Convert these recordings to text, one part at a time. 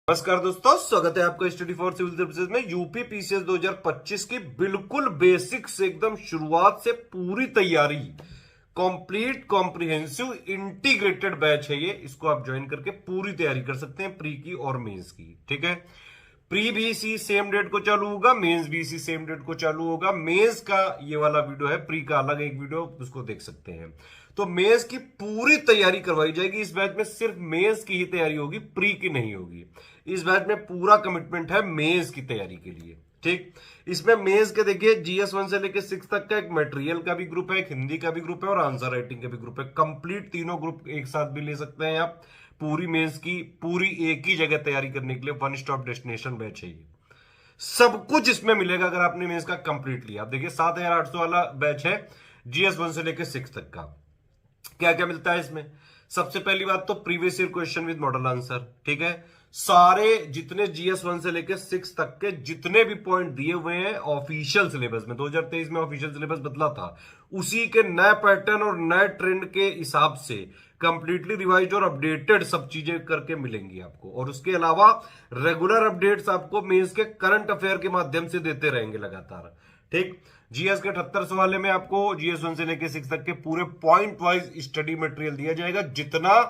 नमस्कार दोस्तों, स्वागत है आपका स्टडी फॉर सिविल सर्विसेज में। यूपी पीसीएस 2025 की बिल्कुल बेसिक से एकदम शुरुआत से पूरी तैयारी, कंप्लीट कॉम्प्रिहेंसिव इंटीग्रेटेड बैच है ये। इसको आप ज्वाइन करके पूरी तैयारी कर सकते हैं प्री की और मेंस की। ठीक है, प्री भी इसी सेम डेट को चालू होगा, मेंस भी इसी सेम डेट को चालू होगा। मेंस का ये वाला वीडियो है, प्री का अलग एक वीडियो, उसको देख सकते हैं। तो मेंस की पूरी तैयारी करवाई जाएगी इस बैच में। सिर्फ मेंस की ही तैयारी होगी, प्री की नहीं होगी। इस बैच में पूरा कमिटमेंट है मेंस की तैयारी के लिए। ठीक, इसमें मेंस के देखिए GS 1 से लेकर 6 तक का एक मटेरियल का भी ग्रुप है, एक हिंदी का भी ग्रुप है और आंसर राइटिंग का भी ग्रुप है। कंप्लीट तीनों ग्रुप एक साथ भी ले सकते हैं आप। पूरी मेंस की पूरी एक ही जगह तैयारी करने के लिए वन स्टॉप डेस्टिनेशन बैच है ये। सब कुछ इसमें मिलेगा अगर आपने मेंस का कंप्लीट लिया। आप देखिए 7800 वाला बैच है, GS 1 से लेकर 6 तक का। क्या क्या मिलता है इसमें? सबसे पहली बात तो previous year question with model answer. ठीक है, सारे जितने GS 1 से लेकर 6 तक के जितने भी पॉइंट दिए हुए हैं ऑफिशियल सिलेबस में, 2023 में ऑफिशियल सिलेबस बदला था, उसी के नए पैटर्न और नए ट्रेंड के हिसाब से कंप्लीटली रिवाइज और अपडेटेड सब चीजें करके मिलेंगी आपको। और उसके अलावा रेगुलर अपडेट्स आपको मेंस के करंट अफेयर के माध्यम से देते रहेंगे लगातार। ठीक, जीएस के 7800 वाले में आपको GS 1 से लेकर 6 तक के पूरे पॉइंट वाइज स्टडी मटेरियल दिया जाएगा, जितना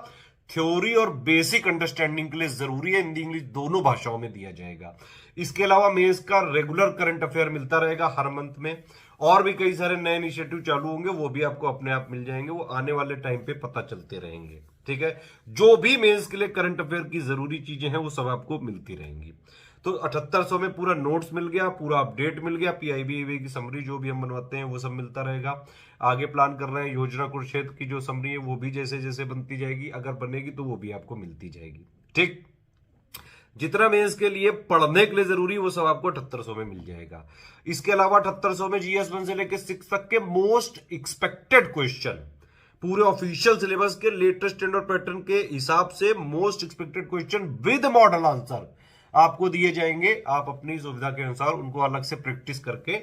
थ्योरी और बेसिक अंडरस्टैंडिंग के लिए जरूरी है, हिंदी इंग्लिश दोनों भाषाओं में दिया जाएगा। इसके अलावा मेंस का रेगुलर करंट अफेयर मिलता रहेगा हर मंथ में। और भी कई सारे नए इनिशिएटिव चालू होंगे, वो भी आपको अपने आप मिल जाएंगे, वो आने वाले टाइम पे पता चलते रहेंगे। ठीक है, जो भी मेंस के लिए करंट अफेयर की जरूरी चीजें हैं वो सब आपको मिलती रहेंगी। तो 7800 में पूरा नोट्स मिल गया, पूरा अपडेट मिल गया, PIB की समरी जो भी हम बनवाते हैं वो सब मिलता रहेगा। आगे प्लान कर रहे हैं योजना कुरुक्षेत्र की जो समरी है वो भी जैसे जैसे बनती जाएगी, अगर बनेगी तो वो भी आपको मिलती जाएगी। ठीक, जितना मेंस के लिए पढ़ने के लिए जरूरी वो सब आपको 7800 में मिल जाएगा। इसके अलावा 7800 में GS 1 से लेकर 6 तक के मोस्ट एक्सपेक्टेड क्वेश्चन, पूरे ऑफिशियल सिलेबस के लेटेस्ट ट्रेंड और पैटर्न के हिसाब से most expected question with model answer आपको दिए जाएंगे। आप अपनी सुविधा के अनुसार उनको अलग से प्रैक्टिस करके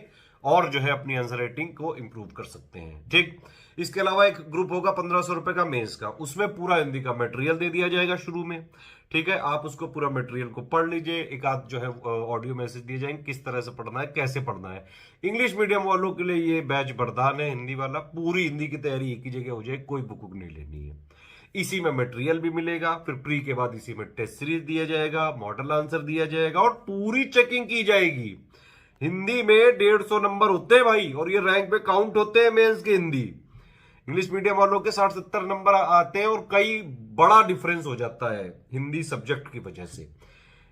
और जो है अपनी आंसर राइटिंग को इंप्रूव कर सकते हैं। ठीक, इसके अलावा एक ग्रुप होगा 1500 रुपए का मेंस का, उसमें पूरा हिंदी का मटेरियल दे दिया जाएगा शुरू में। ठीक है, आप उसको पूरा मटेरियल को पढ़ लीजिए, एक आध जो है ऑडियो मैसेज दिए जाएंगे किस तरह से पढ़ना है, कैसे पढ़ना है। इंग्लिश मीडियम वालों के लिए ये बैच वरदान है, हिंदी वाला। पूरी हिंदी की तैयारी एक ही जगह हो जाए, कोई बुक नहीं लेनी है। इसी में मटेरियल भी मिलेगा, फिर प्री के बाद इसी में टेस्ट सीरीज दिया जाएगा, मॉडल आंसर दिया जाएगा और पूरी चेकिंग की जाएगी। हिंदी में 150 नंबर होते हैं भाई, और ये रैंक पे काउंट होते हैं मेंस के हिंदी। इंग्लिश मीडियम वालों के 60-70 नंबर आते हैं और कई बड़ा डिफरेंस हो जाता है हिंदी सब्जेक्ट की वजह से।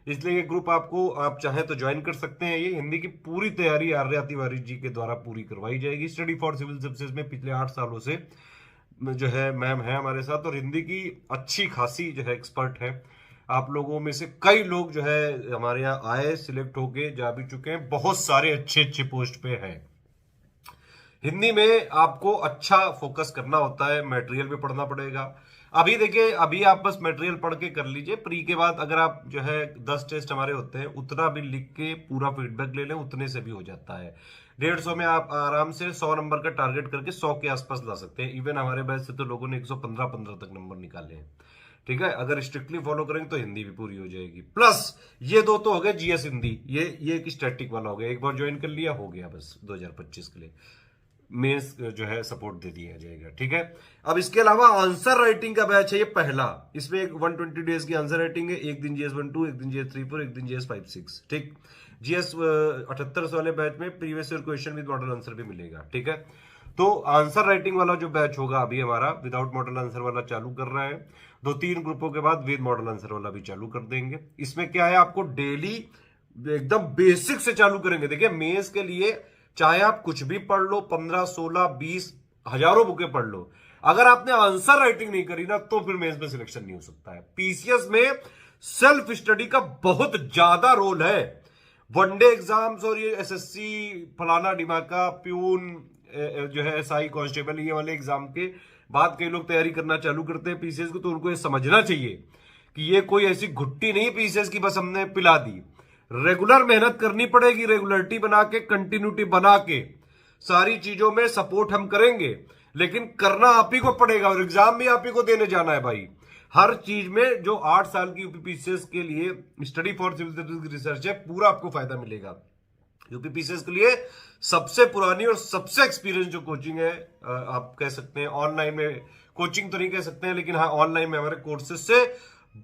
इसलिए ये ग्रुप आपको, आप चाहें तो ज्वाइन कर सकते हैं। ये हिंदी की पूरी तैयारी आर्या तिवारी जी के द्वारा पूरी करवाई जाएगी। स्टडी फॉर सिविल सर्विसेज में पिछले 8 सालों से जो है मैम है हमारे साथ, और हिंदी की अच्छी खासी जो है एक्सपर्ट है। आप लोगों में से कई लोग जो है हमारे यहाँ आए, सिलेक्ट होके जा भी चुके हैं, बहुत सारे अच्छे अच्छे पोस्ट पे हैं। हिंदी में आपको अच्छा फोकस करना होता है, मटेरियल भी पढ़ना पड़ेगा। अभी देखिए, अभी आप बस मटेरियल पढ़ के कर लीजिए। प्री के बाद अगर आप जो है 10 टेस्ट हमारे होते हैं, उतना भी लिख के पूरा फीडबैक ले लें, उतने से भी हो जाता है। 150 में आप आराम से 100 नंबर का टारगेट करके 100 के आसपास ला सकते हैं। इवन हमारे बैच से तो लोगों ने 115 तक नंबर निकाले हैं। ठीक है, अगर स्ट्रिक्टली फॉलो करेंगे तो हिंदी भी पूरी हो जाएगी। प्लस ये दो तो हो गए GS हिंदी, ये एक स्टैटिक वाला हो गया, एक बार ज्वाइन कर लिया हो गया बस 2025 के लिए। मेंस जो है सपोर्ट दे दिया जाएगा। ठीक है, अब इसके अलावा आंसर राइटिंग का बैच है ये पहला। इसमें एक 120 डेज की आंसर राइटिंग है, एक दिन GS 1-2, एक दिन GS 3-4, एक दिन GS 5-6। ठीक, GS 7800 वाले बैच में previous year question with model answer भी मिलेगा। ठीक है, तो आंसर राइटिंग वाला जो बैच होगा अभी हमारा विदाउट मॉडल आंसर वाला चालू कर रहा है। 2-3 ग्रुपों के बाद विद मॉडल आंसर वाला भी चालू कर देंगे। इसमें क्या है, आपको डेली एकदम बेसिक से चालू करेंगे। देखिए, मेंस के लिए चाहे आप कुछ भी पढ़ लो, 15, 16, 20 हजारों बुकें पढ़ लो, अगर आपने आंसर राइटिंग नहीं करी ना तो फिर मेंस में सिलेक्शन नहीं हो सकता है। PCS में सेल्फ स्टडी का बहुत ज्यादा रोल है। वनडे एग्जाम्स और ये SSC फलाना डिमाका प्यून जो है SI कांस्टेबल, ये वाले एग्जाम के बाद कई लोग तैयारी करना चालू करते हैं PCS को, तो उनको ये समझना चाहिए कि ये कोई ऐसी घुट्टी नहीं PCS की बस हमने पिला दी। रेगुलर मेहनत करनी पड़ेगी, रेगुलरिटी बना के, कंटिन्यूटी बना के सारी चीजों में सपोर्ट हम करेंगे, लेकिन करना आप ही को पड़ेगा और एग्जाम भी आप ही को देने जाना है भाई। हर चीज में जो 8 साल की यूपीपीसीएस के लिए स्टडी फॉर सिविल सर्विस की रिसर्च है, पूरा आपको फायदा मिलेगा। यूपीपीसीएस के लिए सबसे पुरानी और सबसे एक्सपीरियंस जो कोचिंग है, आप कह सकते हैं ऑनलाइन में, कोचिंग तो नहीं कह सकते हैं लेकिन हाँ ऑनलाइन में हमारे कोर्सेज से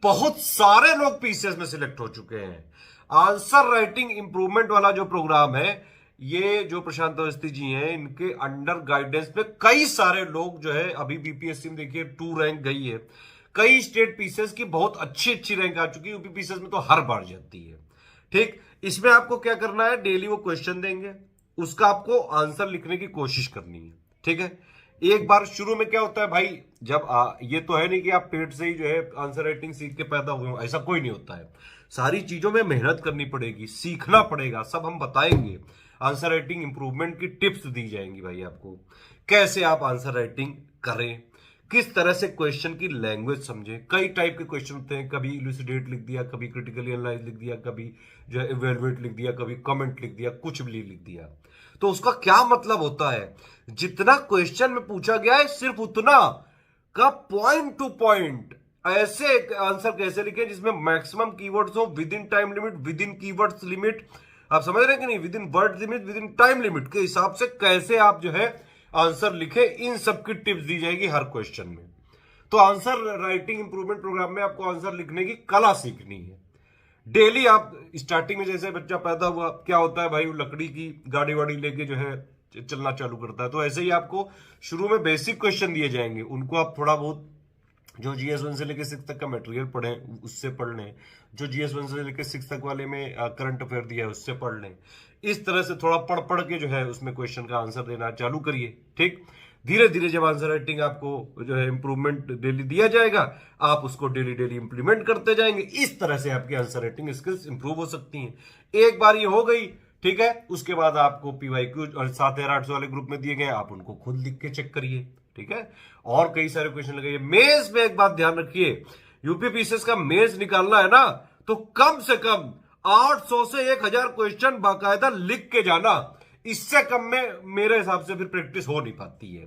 बहुत सारे लोग पीसीएस में सिलेक्ट हो चुके हैं। आंसर राइटिंग इंप्रूवमेंट वाला जो प्रोग्राम है, ये जो प्रशांत अवस्थी जी हैं, इनके अंडर गाइडेंस में कई सारे लोग जो है, अभी बीपीएससी में देखिए 2 रैंक गई है, कई स्टेट पीसीएस की बहुत अच्छी अच्छी रैंक आ चुकी है, यूपी पीसीएस में तो हर बार जाती है। ठीक, इसमें आपको क्या करना है, डेली वो क्वेश्चन देंगे, उसका आपको आंसर लिखने की कोशिश करनी है। ठीक है, एक बार शुरू में क्या होता है भाई, जब ये तो है नहीं कि आप पेट से ही जो है आंसर राइटिंग सीख के पैदा हुए हो, ऐसा कोई नहीं होता है। सारी चीजों में मेहनत करनी पड़ेगी, सीखना पड़ेगा, सब हम बताएंगे। आंसर राइटिंग इंप्रूवमेंट की टिप्स दी जाएंगी भाई आपको, कैसे आप आंसर राइटिंग करें, किस तरह से क्वेश्चन की लैंग्वेज समझें। कई टाइप के क्वेश्चन होते हैं, कभी इलुसिडेट लिख दिया, कभी क्रिटिकली एनालाइज लिख दिया, कभी जो है इवैल्यूएट लिख दिया, कभी कमेंट लिख दिया, कुछ भी लिख दिया। तो उसका क्या मतलब होता है, जितना क्वेश्चन में पूछा गया है सिर्फ उतना का पॉइंट टू पॉइंट ऐसे आंसर कैसे लिखें जिसमें मैक्सिमम कीवर्ड्स हो, with in time limit, with in keywords limit, आप समझ रहे हैं कि नहीं, with in word limit, with in time limit के हिसाब से कैसे आप जो है आंसर लिखे, इन सब की टिप्स दी जाएगी हर क्वेश्चन में। तो आंसर राइटिंग इंप्रूवमेंट प्रोग्राम में आपको आंसर लिखने की कला सीखनी है। डेली आप स्टार्टिंग में जैसे बच्चा पैदा हुआ, क्या होता है भाई, वो लकड़ी की गाड़ी वाड़ी लेके जो है चलना चालू करता है, तो ऐसे ही आपको शुरू में बेसिक क्वेश्चन दिए जाएंगे, उनको आप थोड़ा बहुत जो जीएस 1 से लेकर 6 तक का मटेरियल पढ़ें उससे पढ़ लें, जो जीएस 1 से लेकर 6 तक वाले में करंट अफेयर दिया है उससे पढ़ लें। इस तरह से थोड़ा पढ़ पढ़ के जो है उसमें क्वेश्चन का आंसर देना चालू करिए। ठीक, धीरे धीरे जब आंसर राइटिंग आपको जो है इंप्रूवमेंट डेली दिया जाएगा, आप उसको डेली डेली इंप्लीमेंट करते जाएंगे। इस तरह से आपकी आंसर राइटिंग स्किल्स इंप्रूव हो सकती हैं। एक बार ये हो गई, ठीक है, उसके बाद आपको पीवाईक्यू और 7800 वाले ग्रुप में दिए गए, आप उनको खुद लिख के चेक करिए। ठीक है, और कई सारे क्वेश्चन लगाइए। मेंस में एक बात ध्यान रखिए, यूपीपीसीएस का मेंस निकालना है ना, तो कम से कम 800 से 1000 क्वेश्चन बाकायदा लिख के जाना। इससे कम में मेरे हिसाब से फिर प्रैक्टिस हो नहीं पाती है।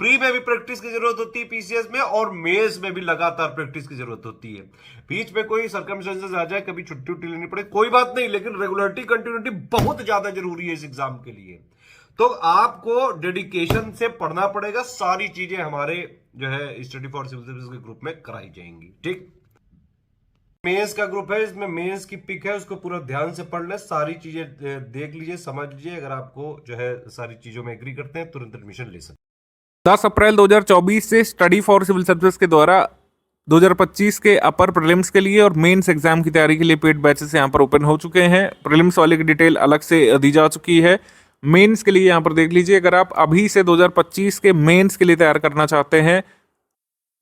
प्री में भी प्रैक्टिस की जरूरत होती है पीसीएस में, और मेंस में भी लगातार प्रैक्टिस की जरूरत होती है। बीच में कोई सर्कमस्टेंसेस आ जाए, कभी छुट्टी उट्टी लेनी पड़े, कोई बात नहीं, लेकिन रेगुलरिटी कंटिन्यूटी बहुत ज्यादा जरूरी है इस एग्जाम के लिए। तो आपको डेडिकेशन से पढ़ना पड़ेगा, सारी चीजें हमारे जो है स्टडी फॉर सिविल सर्विस के ग्रुप में कराई जाएंगी। ठीक, मेंस का ग्रुप है, इसमें मेंस की पिक है, उसको पूरा ध्यान से पढ़ लें, सारी चीजें देख लीजिए, समझ लीजिए। अगर आपको जो है सारी चीजों में एग्री करते हैं, तुरंत एडमिशन ले सकते हैं। 10 अप्रैल 2024 से स्टडी फॉर सिविल सर्विस के द्वारा 2025 के अपर प्रीलिम्स के लिए और मेंस एग्जाम की तैयारी के लिए पेड बैचेस यहाँ पर ओपन हो चुके हैं। प्रीलिम्स वाले की डिटेल अलग से दी जा चुकी है। मेंस के लिए यहाँ पर देख लीजिए, अगर आप अभी से 2025 के मेंस के लिए तैयार करना चाहते हैं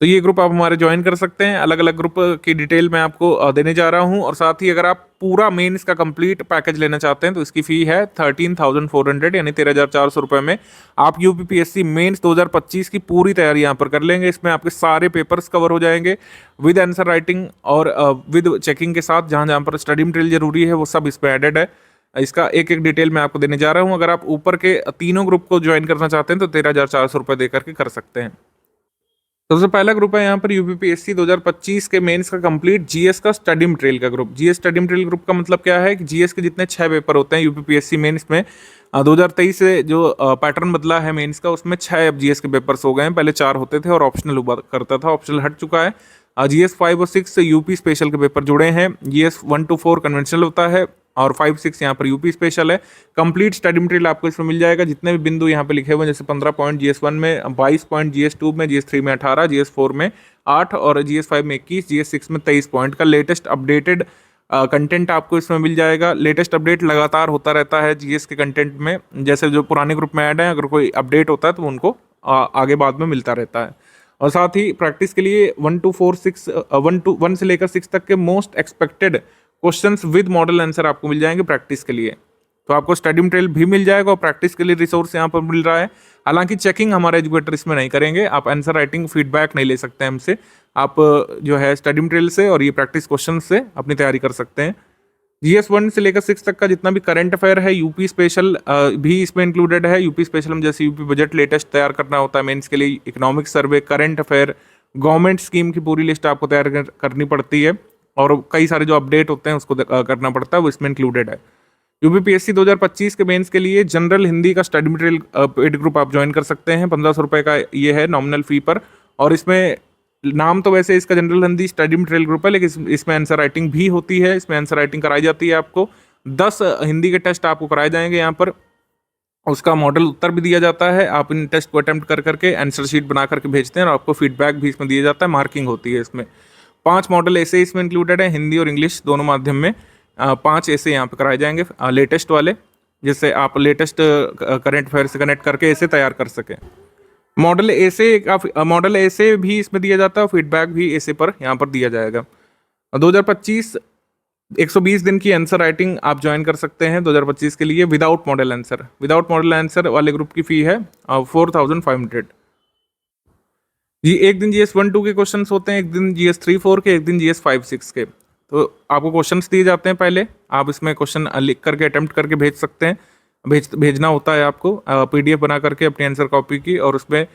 तो ये ग्रुप आप हमारे ज्वाइन कर सकते हैं। अलग अलग ग्रुप की डिटेल मैं आपको देने जा रहा हूं। और साथ ही अगर आप पूरा मेंस का कंप्लीट पैकेज लेना चाहते हैं तो इसकी फी है 13,400 यानी 13,400 रुपये में आप यूपीपीएससी मेंस 2025 की पूरी तैयारी यहाँ पर कर लेंगे। इसमें आपके सारे पेपर्स कवर हो जाएंगे विद आंसर राइटिंग और विद चेकिंग के साथ। जहाँ जहाँ पर स्टडी मटेरियल जरूरी है वो सब इस पर एडेड है। इसका एक एक डिटेल मैं आपको देने जा रहा हूँ। अगर आप ऊपर के तीनों ग्रुप को ज्वाइन करना चाहते हैं तो 13,400 रुपये दे करके कर सकते हैं। सबसे पहला ग्रुप है यहाँ पर यूपीपीएससी 2025 के मेंस का कंप्लीट जीएस का स्टडी मटेरियल का group. GS study material group का मतलब क्या है कि जीएस के जितने 6 पेपर होते हैं यूपीपीएससी मेंस में 2023 से जो पैटर्न बदला है मेंस का, उसमें 6 अब जीएस के पेपर्स हो गए हैं। पहले 4 होते थे और ऑप्शनल हुआ करता था, ऑप्शनल हट चुका है। जीएस 5 और 6 से यूपी स्पेशल के पेपर जुड़े हैं। जीएस 1 to 4 कन्वेंशनल होता है और 5-6 यहाँ पर यूपी स्पेशल है। कंप्लीट स्टडी मटेरियल आपको इसमें मिल जाएगा। जितने भी बिंदु यहाँ पे लिखे हुए हैं, जैसे 15 पॉइंट जीएस 1 में, 22 पॉइंट जीएस 2 में, जीएस 3 में 18, जीएस 4 में 8 और जीएस 5 में 21, जीएस 6 में 23 पॉइंट का लेटेस्ट अपडेटेड कंटेंट आपको इसमें मिल जाएगा। लेटेस्ट अपडेट लगातार होता रहता है जीएस के कंटेंट में। जैसे जो पुराने ग्रुप में ऐड है, अगर कोई अपडेट होता है तो उनको आगे बाद में मिलता रहता है। और साथ ही प्रैक्टिस के लिए 1 से लेकर 6 तक के most expected questions with model answer आपको मिल जाएंगे प्रैक्टिस के लिए। तो आपको स्टडी मटेरियल भी मिल जाएगा और प्रैक्टिस के लिए रिसोर्स यहाँ पर मिल रहा है। हालांकि चेकिंग हमारे एजुकेटर इसमें नहीं करेंगे, आप आंसर राइटिंग फीडबैक नहीं ले सकते हमसे। आप जो है स्टडी मटेरियल से और ये प्रैक्टिस क्वेश्चन से अपनी तैयारी कर सकते हैं। जीएस 1 से लेकर 6 तक का जितना भी करंट अफेयर है, यूपी स्पेशल भी इसमें इंक्लूडेड है। यूपी स्पेशल में जैसे यूपी बजट लेटेस्ट तैयार करना होता है मेंस के लिए, economic survey, current affair, government scheme की पूरी लिस्ट आपको तैयार करनी पड़ती है और कई सारे जो अपडेट होते हैं उसको करना पड़ता है, वो इसमें इंक्लूडेड है। यूपीपीएससी 2025 के मेंस के लिए जनरल हिंदी का स्टडी मटेरियल पेड ग्रुप आप ज्वाइन कर सकते हैं। 1500 रुपये का ये है नॉमिनल फी पर, और इसमें नाम तो वैसे इसका general Hindi study material group है, लेकिन इसमें आंसर राइटिंग भी होती है। इसमें आंसर राइटिंग कराई जाती है आपको। 10 हिंदी के टेस्ट आपको कराए जाएंगे यहाँ पर, उसका मॉडल उत्तर भी दिया जाता है। आप इन टेस्ट को अटेम्प्ट कर करके आंसर शीट बना करके भेजते हैं और आपको फीडबैक भी इसमें दिया जाता है, मार्किंग होती है इसमें। 5 मॉडल ऐसे इसमें इंक्लूडेड है, हिंदी और इंग्लिश दोनों माध्यम में। 5 ऐसे यहाँ पे कराए जाएंगे लेटेस्ट वाले, जिससे आप लेटेस्ट करंट अफेयर से कनेक्ट करके ऐसे तैयार कर सकें। मॉडल ऐसे भी इसमें दिया जाता है, फीडबैक भी ऐसे पर यहाँ पर दिया जाएगा। 2025 120 दिन की आंसर राइटिंग आप ज्वाइन कर सकते हैं 2025 के लिए without model answer. Without model answer वाले ग्रुप की फी है 4500 जी। एक दिन GS 1-2 के क्वेश्चंस होते हैं, एक दिन GS 3-4 के, एक दिन GS 5-6 के। तो आपको क्वेश्चंस दिए जाते हैं, पहले आप इसमें क्वेश्चन लिख करके अटेम्प्ट करके भेज सकते हैं। भेजना होता है आपको PDF बना करके अपनी आंसर कॉपी की, और उसमें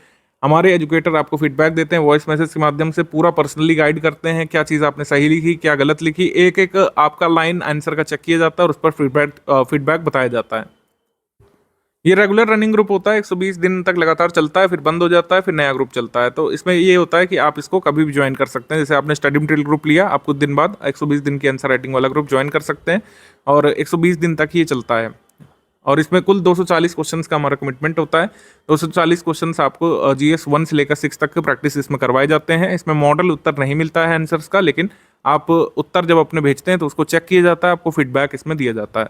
हमारे एजुकेटर आपको फीडबैक देते हैं वॉइस मैसेज के माध्यम से, पूरा पर्सनली गाइड करते हैं क्या चीज़ आपने सही लिखी, क्या गलत लिखी। एक एक आपका लाइन आंसर का चेक किया जाता है और उस पर फीडबैक बताया जाता है। ये रेगुलर रनिंग ग्रुप होता है, 120 दिन तक लगातार चलता है, फिर बंद हो जाता है, फिर नया ग्रुप चलता है। तो इसमें ये होता है कि आप इसको कभी भी ज्वाइन कर सकते हैं। जैसे आपने स्टडी मटेरियल ग्रुप लिया, आप कुछ दिन बाद 120 दिन की आंसर राइटिंग वाला ग्रुप ज्वाइन कर सकते हैं, और 120 दिन तक ये चलता है। और इसमें कुल 240 क्वेश्चंस का हमारा कमिटमेंट होता है। 240 क्वेश्चंस आपको GS 1 से लेकर 6 तक के प्रैक्टिस इसमें करवाए जाते हैं। इसमें मॉडल उत्तर नहीं मिलता है आंसर्स का, लेकिन आप उत्तर जब अपने भेजते हैं तो उसको चेक किया जाता है, आपको फीडबैक इसमें दिया जाता है।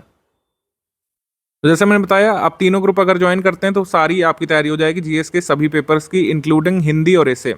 तो जैसे मैंने बताया, आप तीनों ग्रुप अगर ज्वाइन करते हैं तो सारी आपकी तैयारी हो जाएगी GS के सभी पेपर्स की, इंक्लूडिंग हिंदी और ऐसे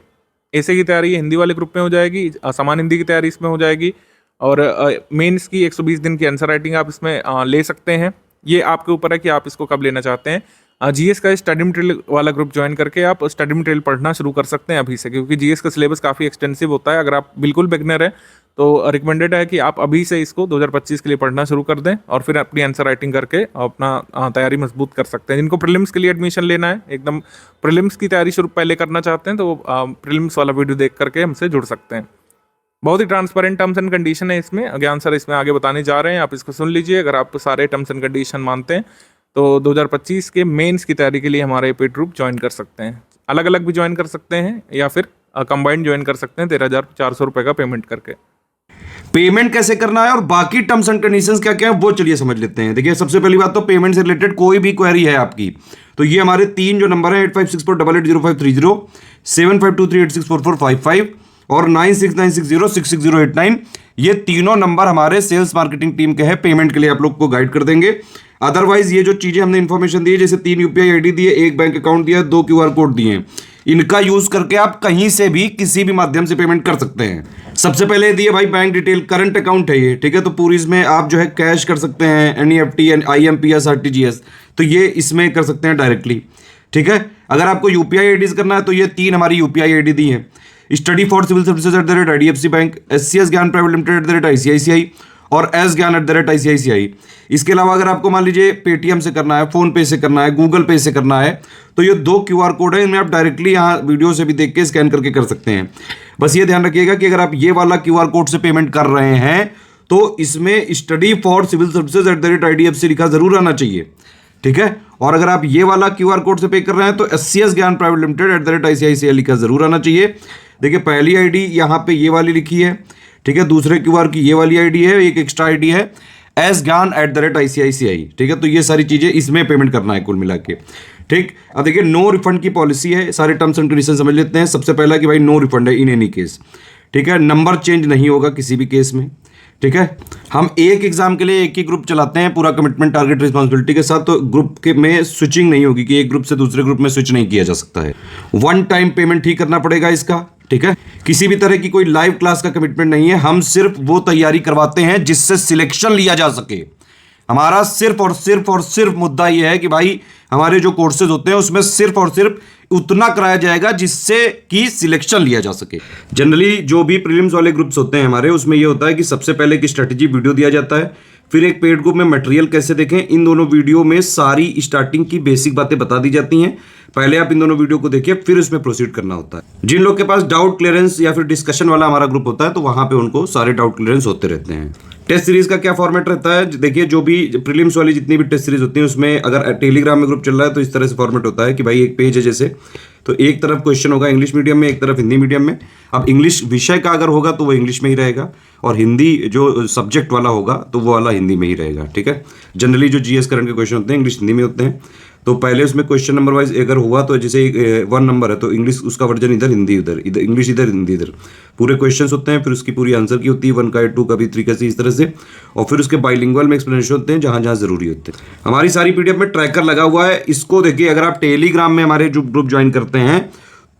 की तैयारी हिंदी वाले ग्रुप में हो जाएगी, सामान्य हिंदी की तैयारी इसमें हो जाएगी, और मेंस की 120 दिन की आंसर राइटिंग आप इसमें ले सकते हैं। ये आपके ऊपर है कि आप इसको कब लेना चाहते हैं। GS का स्टडी मटेरियल वाला ग्रुप ज्वाइन करके आप स्टडी मटेरियल पढ़ना शुरू कर सकते हैं अभी से, क्योंकि GS का सिलेबस काफ़ी एक्सटेंसिव होता है। अगर आप बिल्कुल बिगनर है तो रिकमेंडेड है कि आप अभी से इसको 2025 के लिए पढ़ना शुरू कर दें, और फिर अपनी आंसर राइटिंग करके अपना तैयारी मजबूत कर सकते हैं। जिनको प्रीलिम्स के लिए एडमिशन लेना है, एकदम प्रीलिम्स की तैयारी शुरू पहले करना चाहते हैं, तो प्रीलिम्स वाला वीडियो देख करके हमसे जुड़ सकते हैं। बहुत ही ट्रांसपेरेंट टर्म्स एंड कंडीशन है इसमें, ज्ञान सर इसमें आगे बताने जा रहे हैं, आप इसको सुन लीजिए। अगर आप सारे टर्म्स एंड कंडीशन मानते हैं तो 2025 के मेंस की तैयारी के लिए हमारा ये पेड ग्रुप ज्वाइन कर सकते हैं। अलग अलग भी ज्वाइन कर सकते हैं, या फिर कंबाइंड ज्वाइन कर सकते हैं 13,400 रुपये का पेमेंट करके। पेमेंट कैसे करना है और बाकी टर्म्स एंड कंडीशंस क्या क्या है वो चलिए समझ लेते हैं। देखिए, सबसे पहली बात तो पेमेंट से रिलेटेड कोई भी क्वेरी है आपकी, तो ये हमारे 3 जो नंबर है 8564880530, 7523864455 और 9696066089, ये तीनों नंबर हमारे सेल्स मार्केटिंग टीम के हैं, पेमेंट के लिए आप लोग को गाइड कर देंगे। अदरवाइज ये जो चीजें हमने इंफॉर्मेशन दी है, जैसे 3 UPI ID दिए, 1 बैंक अकाउंट दिया, 2 QR कोड दिए, इनका यूज करके आप कहीं से भी किसी भी माध्यम से पेमेंट कर सकते हैं। सबसे पहले दिए भाई बैंक डिटेल, करंट अकाउंट है ये, ठीक है, तो पूरी इसमें आप जो है कैश कर सकते हैं, NEFT, IMPS, RTGS, तो ये इसमें कर सकते हैं डायरेक्टली, ठीक है। अगर आपको UPI IDs करना है तो ये 3 हमारी UPI ID दी है, study for civil services @IDFC bank, SCS Gyan private limited @ICICI और एस ज्ञान @ICICI। इसके अलावा अगर आपको मान लीजिए पेटीएम से करना है, फोन पे से करना है, गूगल पे से करना है, तो ये 2 QR कोड है, इनमें आप डायरेक्टली यहाँ वीडियो से भी देख के स्कैन करके कर सकते हैं। बस ये ध्यान रखिएगा कि अगर आप ये वाला QR कोड से पेमेंट कर रहे हैं तो इसमें study for civil services @IDFC लिखा जरूर आना चाहिए, ठीक है। और अगर आप ये वाला QR कोड से पे कर रहे हैं तो SCS Gyan private limited @ICICI लिखा जरूर आना चाहिए। देखिए, पहली ID यहाँ पे ये वाली लिखी है, ठीक है, दूसरे QR की ये वाली ID है, एक एक्स्ट्रा ID है एस ज्ञान @ICICI, ठीक है। तो ये सारी चीजें इसमें पेमेंट करना है कुल मिला के, ठीक। अब देखिए, नो रिफंड की पॉलिसी है, सारे टर्म्स एंड कंडीशन समझ लेते हैं। सबसे पहला कि भाई नो रिफंड है इन एनी केस, ठीक है, नंबर चेंज नहीं होगा किसी भी केस में, ठीक है। हम एक एग्जाम के लिए एक ही ग्रुप चलाते हैं पूरा कमिटमेंट टारगेट रिस्पॉन्सिबिलिटी के साथ, तो ग्रुप के में स्विचिंग नहीं होगी कि एक ग्रुप से दूसरे ग्रुप में स्विच नहीं किया जा सकता है। 1 टाइम पेमेंट ही करना पड़ेगा इसका, ठीक है। किसी भी तरह की कोई लाइव क्लास का कमिटमेंट नहीं है, हम सिर्फ वो तैयारी करवाते हैं जिससे सिलेक्शन लिया जा सके। हमारा सिर्फ और सिर्फ मुद्दा यह है कि भाई हमारे जो कोर्सेज होते हैं उसमें सिर्फ और सिर्फ उतना कराया जाएगा जिससे कि सिलेक्शन लिया जा सके। जनरली जो भी प्रीलिम्स वाले ग्रुप्स होते हैं हमारे, उसमें यह होता है कि सबसे पहले की स्ट्रेटेजी वीडियो दिया जाता है, फिर एक पेड ग्रुप में मटेरियल कैसे देखें, इन दोनों वीडियो में सारी स्टार्टिंग की बेसिक बातें बता दी जाती हैं। पहले आप इन दोनों वीडियो को देखिए, फिर उसमें प्रोसीड करना होता है। जिन लोग के पास डाउट क्लियरेंस या फिर डिस्कशन वाला हमारा ग्रुप होता है तो वहां पे उनको सारे डाउट क्लियरेंस होते रहते हैं। टेस्ट सीरीज का क्या फॉर्मेट रहता है, देखिए जो भी प्रीलिम्स वाली जितनी भी टेस्ट सीरीज होती है उसमें अगर टेलीग्राम में ग्रुप चल रहा है तो इस तरह से फॉर्मेट होता है कि भाई एक पेज है जैसे, तो एक तरफ क्वेश्चन होगा इंग्लिश मीडियम में, एक तरफ हिंदी मीडियम में। अब इंग्लिश विषय का अगर होगा तो वो इंग्लिश में ही रहेगा, और हिंदी जो सब्जेक्ट वाला होगा तो वो वाला हिंदी में ही रहेगा, ठीक है। जनरली जो जीएस करंट के क्वेश्चन होते हैं इंग्लिश हिंदी में होते हैं। तो पहले उसमें क्वेश्चन नंबर वाइज अगर हुआ तो जैसे 1 नंबर है तो इंग्लिश उसका वर्जन इधर, हिंदी इधर, इधर इंग्लिश इधर, हिंदी इधर, पूरे क्वेश्चंस होते हैं। फिर उसकी पूरी आंसर की होती है 1 का 2 का भी 3 का इस तरह से, और फिर उसके बाइलिंगुअल में एक्सप्लेनेशन होते हैं जहां जहां जरूरी होते हैं। हमारी सारी पीडीएफ में ट्रैकर लगा हुआ है, इसको देखिए। अगर आप टेलीग्राम में हमारे जो ग्रुप ज्वाइन करते हैं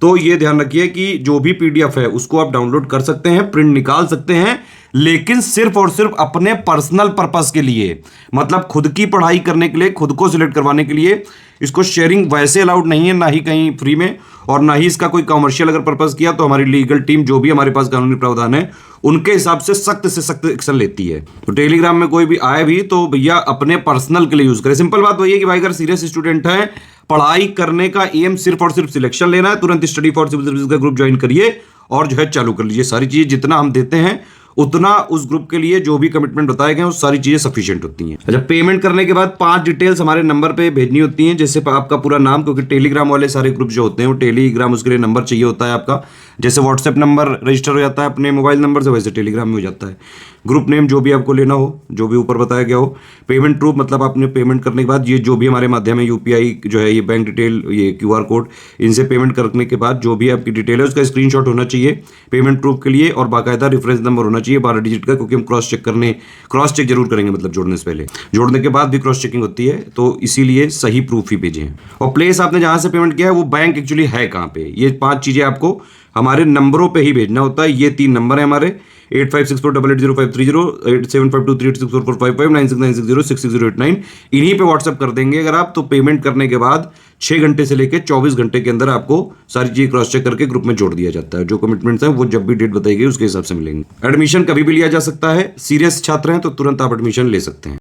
तो ये ध्यान रखिए कि जो भी पीडीएफ है उसको आप डाउनलोड कर सकते हैं, प्रिंट निकाल सकते हैं, लेकिन सिर्फ और सिर्फ अपने पर्सनल पर्पस के लिए, मतलब खुद की पढ़ाई करने के लिए, खुद को सिलेक्ट करवाने के लिए। इसको शेयरिंग वैसे अलाउड नहीं है, ना ही कहीं फ्री में, और ना ही इसका कोई कमर्शियल अगर पर्पस किया तो हमारी लीगल टीम जो भी हमारे पास कानूनी प्रावधान है उनके हिसाब से सख्त एक्शन लेती है। तो टेलीग्राम में कोई भी आए भी तो भैया अपने पर्सनल के लिए यूज करें। सिंपल बात वही है कि भाई अगर सीरियस स्टूडेंट है, पढ़ाई करने का एम सिर्फ और सिर्फ सिलेक्शन लेना है, तुरंत स्टडी फॉर सिविल सर्विस का ग्रुप ज्वाइन करिए और जो है चालू कर लीजिए। सारी चीजें जितना हम देते हैं उतना उस ग्रुप के लिए जो भी कमिटमेंट बताए गए वो सारी चीजें सफिशिएंट होती हैं। अच्छा, पेमेंट करने के बाद 5 डिटेल्स हमारे नंबर पे भेजनी होती हैं, जैसे आपका पूरा नाम, क्योंकि टेलीग्राम वाले सारे ग्रुप जो होते हैं वो टेलीग्राम उसके लिए नंबर चाहिए होता है आपका। जैसे व्हाट्सएप नंबर रजिस्टर हो जाता है अपने मोबाइल नंबर से, वैसे टेलीग्राम में हो जाता है। ग्रुप नेम जो भी आपको लेना हो, जो भी ऊपर बताया गया हो। पेमेंट प्रूफ, मतलब आपने पेमेंट करने के बाद ये जो भी हमारे माध्यम है यूपीआई जो है, ये बैंक डिटेल, ये क्यूआर कोड, इनसे पेमेंट करने के बाद जो भी आपकी डिटेल है उसका स्क्रीनशॉट होना चाहिए पेमेंट प्रूफ के लिए, और बाकायदा रेफरेंस नंबर होना चाहिए 12 डिजिट का, क्योंकि हम क्रॉस चेक जरूर करेंगे, मतलब जोड़ने से पहले, जोड़ने के बाद भी क्रॉस चेकिंग होती है, तो इसीलिए सही प्रूफ ही भेजें। और प्लेस आपने जहां से पेमेंट किया है वो बैंक एक्चुअली है कहां पे, ये 5 चीजें आपको हमारे नंबरों पे ही भेजना होता है। ये 3 नंबर है हमारे, 8564880530, 8752386445, 9696066089, इन्हीं पे व्हाट्सएप कर देंगे अगर आप। तो पेमेंट करने के बाद 6 घंटे से लेकर 24 घंटे के अंदर आपको सारी चीज क्रॉस चेक करके ग्रुप में जोड़ दिया जाता है। जो कमिटमेंट्स हैं वो जब भी डेट बताई गई उसके हिसाब से मिलेंगे। एडमिशन कभी भी लिया जा सकता है, सीरियस छात्र हैं तो तुरंत आप एडमिशन ले सकते हैं।